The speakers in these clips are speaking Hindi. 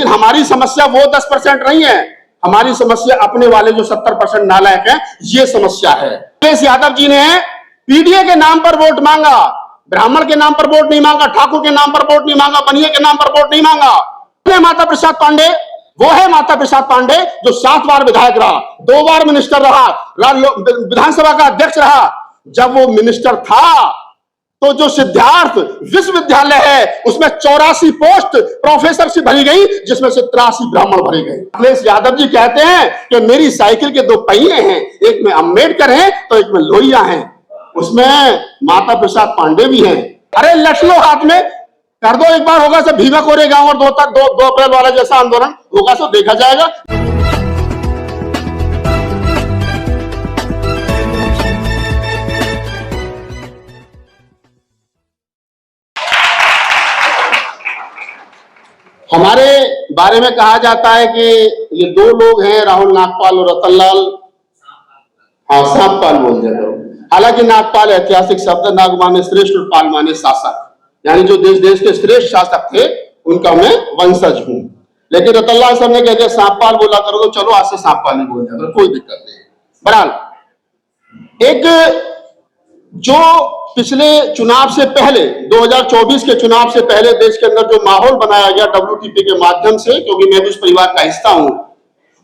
लेकिन हमारी समस्या वो 10% नहीं है, हमारी समस्या अपने वाले जो 70% नालायक हैं, ये समस्या है। अखिलेश यादव जी ने पीडीए के नाम पर वोट मांगा, ब्राह्मण के नाम पर वोट नहीं मांगा, ठाकुर के नाम पर वोट नहीं मांगा, बनिए के नाम पर वोट नहीं मांगा। माता प्रसाद पांडे, वो है माता प्रसाद पांडे जो 7 बार विधायक रहा, 2 बार मिनिस्टर रहा, विधानसभा का अध्यक्ष रहा। जब वो मिनिस्टर था तो जो सिद्धार्थ विश्वविद्यालय है उसमें 84 पोस्ट प्रोफेसर से भरी गई, जिसमें से 83 ब्राह्मण भरे गए। अखिलेश यादव जी कहते हैं कि मेरी साइकिल के 2 पहिए हैं, एक में अम्बेडकर है तो एक में लोहिया है, उसमें माता प्रसाद पांडे भी हैं। अरे लट लो हाथ में, कर दो एक बार, होगा सब भीमा कोरेगांव और 2 अप्रैल वाला जैसा आंदोलन होगा, तो देखा जाएगा। हमारे बारे में कहा जाता है कि ये 2 लोग हैं, राहुल नागपाल और रतनलाल, हाँ सांपपाल बोल दिया करो। हालांकि नागपाल ऐतिहासिक शब्द, नाग माने श्रेष्ठ और पाल माने शासक, यानी जो देश के श्रेष्ठ शासक थे उनका मैं वंशज हूं। लेकिन रतनलाल साहब ने कह दिया सांपपाल बोला करो, तो चलो आज से सांपपाल ही बोल दिया करो, कोई दिक्कत नहीं। बहरहाल एक जो पिछले चुनाव से पहले 2024 के चुनाव से पहले देश के अंदर जो माहौल बनाया गया WTP के माध्यम से, क्योंकि मैं भी उस परिवार का हिस्सा हूं,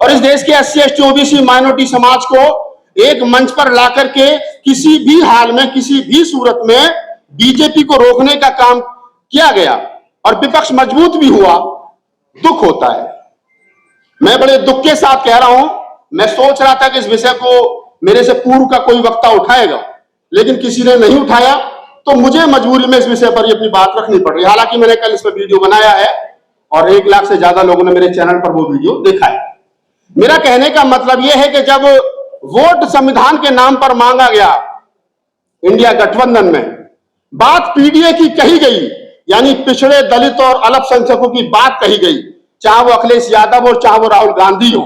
और इस देश के SC ST OBC माइनॉरिटी समाज को एक मंच पर लाकर के किसी भी हाल में, किसी भी सूरत में बीजेपी को रोकने का काम किया गया और विपक्ष मजबूत भी हुआ, दुख होता है। मैं बड़े दुख के साथ कह रहा हूं, मैं सोच रहा था कि इस विषय को मेरे से पूर्व का कोई वक्ता उठाएगा, लेकिन किसी ने नहीं उठाया, तो मुझे मजबूरी में इस विषय पर अपनी बात रखनी पड़ रही है। हालांकि मैंने कल इस पर वीडियो बनाया है और 1 लाख से ज्यादा लोगों ने मेरे चैनल पर वो वीडियो देखा है। मेरा कहने का मतलब यह है कि जब वोट संविधान के नाम पर मांगा गया इंडिया गठबंधन में, बात पीडीए की कही गई, यानी पिछड़े दलित और अल्पसंख्यकों की बात कही गई, चाहे वो अखिलेश यादव हो चाहे वो राहुल गांधी हो।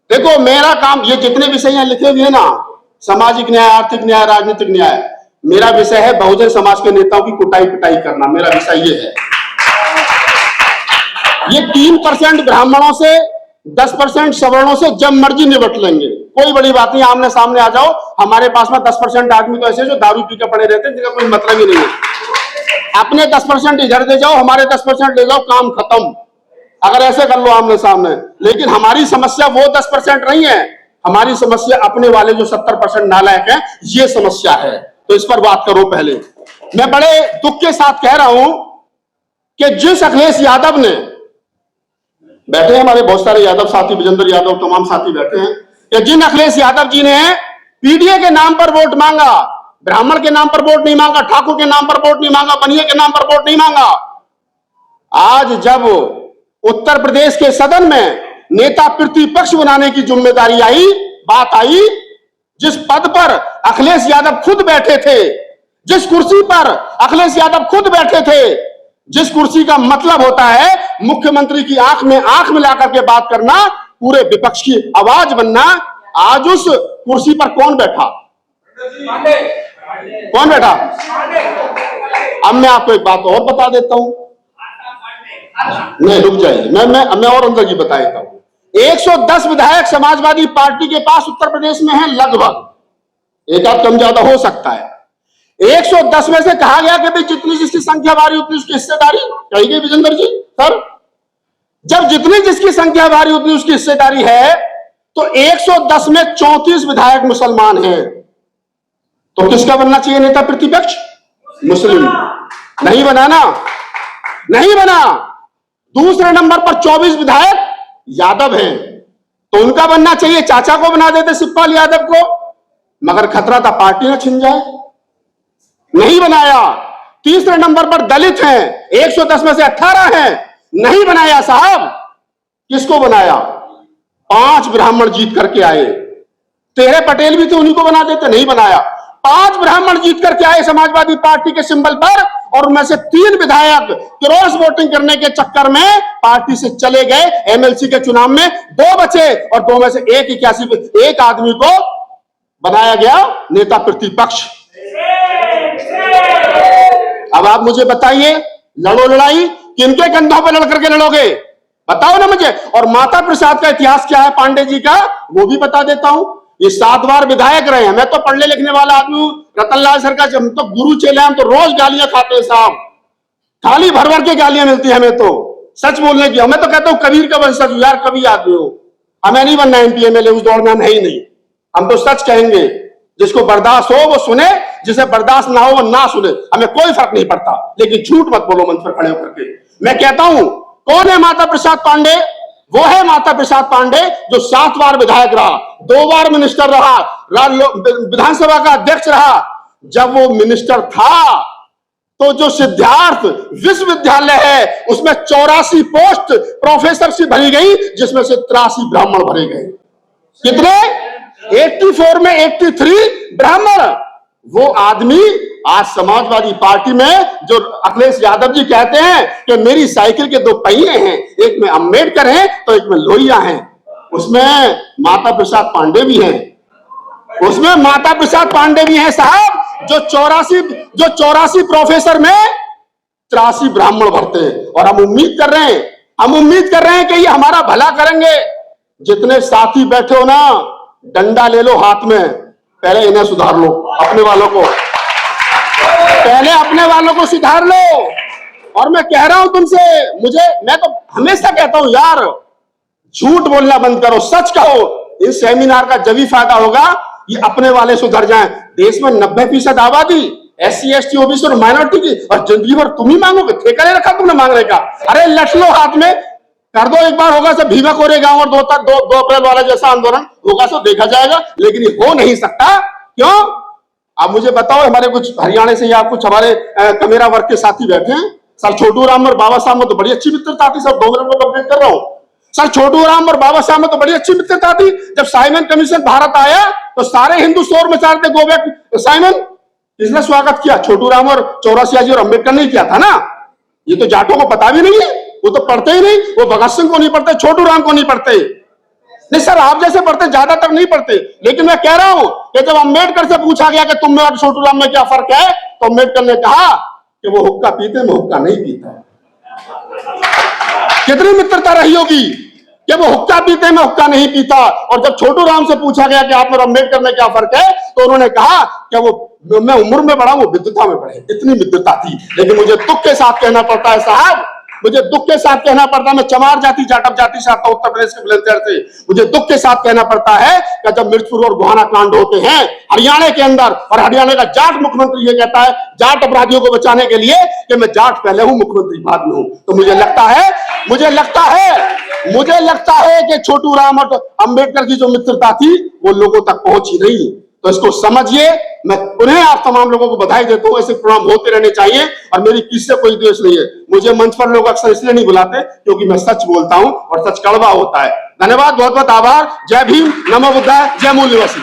देखो मेरा काम, ये जितने विषय यहां लिखे हुए हैं ना, सामाजिक न्याय, आर्थिक न्याय, राजनीतिक न्याय, मेरा विषय है बहुजन समाज के नेताओं की कुटाई पिटाई करना, मेरा विषय ये है। ये 3% ब्राह्मणों से, 10% सवर्णों से जब मर्जी निपट लेंगे, कोई बड़ी बात नहीं, आमने सामने आ जाओ। हमारे पास में 10% आदमी तो ऐसे जो दारू पी के पड़े रहते हैं, जिनका कोई मतलब ही नहीं है। अपने 10% इधर दे जाओ, हमारे 10% ले जाओ, काम खत्म। अगर ऐसे कर लो आमने सामने। लेकिन हमारी समस्या वो 10% नहीं है, हमारी समस्या अपने वाले जो 70% नालायक हैं, ये समस्या है। तो इस पर बात करो। पहले मैं बड़े दुख के साथ कह रहा हूं कि जिस अखिलेश यादव ने, बैठे हैं हमारे बहुत सारे यादव साथी, विजेंद्र यादव, तमाम साथी बैठे हैं, कि जिन अखिलेश यादव जी ने पीडीए के नाम पर वोट मांगा, ब्राह्मण के नाम पर वोट नहीं मांगा, ठाकुर के नाम पर वोट नहीं मांगा, बनिए के नाम पर वोट नहीं मांगा, आज जब उत्तर प्रदेश के सदन में नेता प्रतिपक्ष बनाने की जिम्मेदारी आई, बात आई, जिस पद पर अखिलेश यादव खुद बैठे थे, जिस कुर्सी पर अखिलेश यादव खुद बैठे थे, जिस कुर्सी का मतलब होता है मुख्यमंत्री की आंख में आंख मिला करके बात करना, पूरे विपक्ष की आवाज बनना, आज उस कुर्सी पर कौन बैठा? कौन बैठा? अब मैं आपको एक बात और बता देता हूं, नहीं रुक जाइए, मैं और अंदर की बता देता हूं। 110 विधायक समाजवादी पार्टी के पास उत्तर प्रदेश में है, लगभग, एक आध कम ज्यादा हो सकता है। 110 में से कहा गया कि भाई जितनी जिसकी संख्या भारी उतनी उसकी हिस्सेदारी, कही गई विजेंद्र जी सर। जब जितनी जिसकी संख्या भारी उतनी उसकी हिस्सेदारी है, तो 110 में 34 विधायक मुसलमान हैं, तो किसका बनना चाहिए नेता प्रतिपक्ष? मुस्लिम। नहीं बना ना, नहीं बना। दूसरे नंबर पर 24 विधायक यादव हैं, तो उनका बनना चाहिए, चाचा को बना देते शिवपाल यादव को, मगर खतरा था पार्टी ना छिन जाए, नहीं बनाया। तीसरे नंबर पर दलित हैं, 110 में से 18 हैं, नहीं बनाया साहब। किसको बनाया? 5 ब्राह्मण जीत करके आए, 13 पटेल भी थे, उन्हीं को बना देते, नहीं बनाया। 5 ब्राह्मण जीत करके आए समाजवादी पार्टी के सिंबल पर, और उनमें से 3 विधायक क्रॉस वोटिंग करने के चक्कर में पार्टी से चले गए। MLC के चुनाव में 2 बचे और 2 में से 1 आदमी को बनाया गया नेता प्रतिपक्ष। अब आप मुझे बताइए, लड़ो लड़ाई किनके कंधों पर लड़ करके लड़ोगे? बताओ ना मुझे। और माता प्रसाद का इतिहास क्या है पांडे जी का, वो भी बता देता हूं। ये 7 बार विधायक रहे हैं। मैं तो पढ़ने लिखने वाला आदमी हूं, रतनलाल सर का हम तो गुरु चेले, हम तो रोज गालियां खाते हैं साहब, थाली भर भर के गालियां मिलती है हमें तो सच बोलने की। मैं तो कहता हूं कबीर का वंशज हूं यार, कवि आदमी हो। हमें नहीं बनना एमपी एमएलए, उस दौड़ में हम है ही नहीं। हम तो सच कहेंगे, जिसको बर्दाश्त हो वो सुने, जिसे बर्दाश्त ना हो वो ना सुने, हमें कोई फर्क नहीं पड़ता। लेकिन झूठ मत बोलो मंच पर खड़े होकर के। मैं कहता हूं कौन है माता प्रसाद पांडे? वो है माता प्रसाद पांडे जो 7 बार विधायक रहा, 2 बार मिनिस्टर रहा, विधानसभा का अध्यक्ष रहा। जब वो मिनिस्टर था तो जो सिद्धार्थ विश्वविद्यालय है उसमें 84 पोस्ट प्रोफेसर से भरी गई, जिसमें से 83 ब्राह्मण भरे गए। कितने? 84 में 83 ब्राह्मण। वो आदमी आज समाजवादी पार्टी में, जो अखिलेश यादव जी कहते हैं कि मेरी साइकिल के 2 पहिए हैं, एक में अम्बेडकर है तो एक में लोहिया है, उसमें माता प्रसाद पांडे भी हैं। उसमें माता प्रसाद पांडे भी हैं साहब, जो 84 प्रोफेसर में 83 ब्राह्मण भरते हैं। और हम उम्मीद कर रहे हैं कि ये हमारा भला करेंगे। जितने साथी बैठे हो ना, डंडा ले लो हाथ में, पहले इन्हें सुधार लो, अपने वालों को सुधार लो। और मैं कह रहा हूं तुमसे, मैं तो हमेशा कहता हूं यार, झूठ बोलना बंद करो, सच कहो। इस सेमिनार का जब भी फायदा होगा ये अपने वाले सुधर जाएं। देश में 90% आबादी SC ST OBC और माइनॉरिटी की, और जिंदगी भर तुम ही मांगोगे? ठेका नहीं रखा तुमने मांगने का? अरे लट लो हाथ में, कर दो एक बार, होगा सब भीमा कोरेगांव और 2 अप्रैल वाला जैसा आंदोलन होगा, तो देखा जाएगा। लेकिन ये हो नहीं सकता। क्यों? आप मुझे बताओ, हमारे कुछ हरियाणा से या कुछ हमारे कमेरा वर्ग के साथी बैठे हैं। सर छोटू राम और बाबा साहब में तो बड़ी अच्छी मित्रता थी। सर 2 मिनट में कंप्लीट कर रहा हूं। सर छोटू राम और बाबा साहब में तो बड़ी अच्छी मित्रता थी। जब साइमन कमीशन भारत आया तो सारे हिंदू शोर मचा रहे थे, गो बैक साइमन। किसने स्वागत किया? छोटू राम और चौरसिया जी और अम्बेडकर ने किया था ना। ये तो जाटों को पता भी नहीं है, वो तो पढ़ते ही नहीं। वो भगत सिंह को नहीं पढ़ते, छोटू राम को नहीं पढ़ते। नहीं सर, आप जैसे पढ़ते, ज्यादातर नहीं पढ़ते। लेकिन मैं कह रहा हूं कि जब अम्बेडकर से पूछा गया कि तुम में और छोटू राम में क्या फर्क है, तो अम्बेडकर ने कहा कि वो हुक्का पीते, मैं हुक्का नहीं पीता। कितनी मित्रता रही होगी कि वो हुक्का पीते, मैं हुक्का नहीं पीता। और जब छोटू राम से पूछा गया कि आप और अम्बेडकर में क्या फर्क है, तो उन्होंने कहा कि वो मैं उम्र में बड़ा, वो विद्वता में बड़े। इतनी मित्रता थी। लेकिन मुझे दुख के साथ कहना पड़ता है साहब, मुझे दुख के साथ कहना पड़ता है, मैं चमार जाति जाटव जाति से आता हूं, उत्तर प्रदेश के बुलंदशहर से। मुझे दुख के साथ कहना पड़ता है कि जब मिर्चपुर और गोहाना कांड होते हैं हरियाणा के अंदर, और हरियाणा का जाट मुख्यमंत्री ये कहता है जाट अपराधियों को बचाने के लिए कि मैं जाट पहले हूं, मुख्यमंत्री बाद में हूं, तो मुझे लगता है कि छोटू राम और अम्बेडकर की जो मित्रता थी वो लोगों तक पहुंची नहीं। तो इसको समझिए। मैं पुनः आप तमाम लोगों को बधाई देता हूं। ऐसे प्रोग्राम होते रहने चाहिए। और मेरी किसी से कोई द्वेष नहीं है। मुझे मंच पर लोग अक्सर इसलिए नहीं बुलाते क्योंकि मैं सच बोलता हूं और सच कड़वा होता है। धन्यवाद, बहुत बहुत आभार। जय भीम, नमो बुद्धाय, जय मूल निवासी।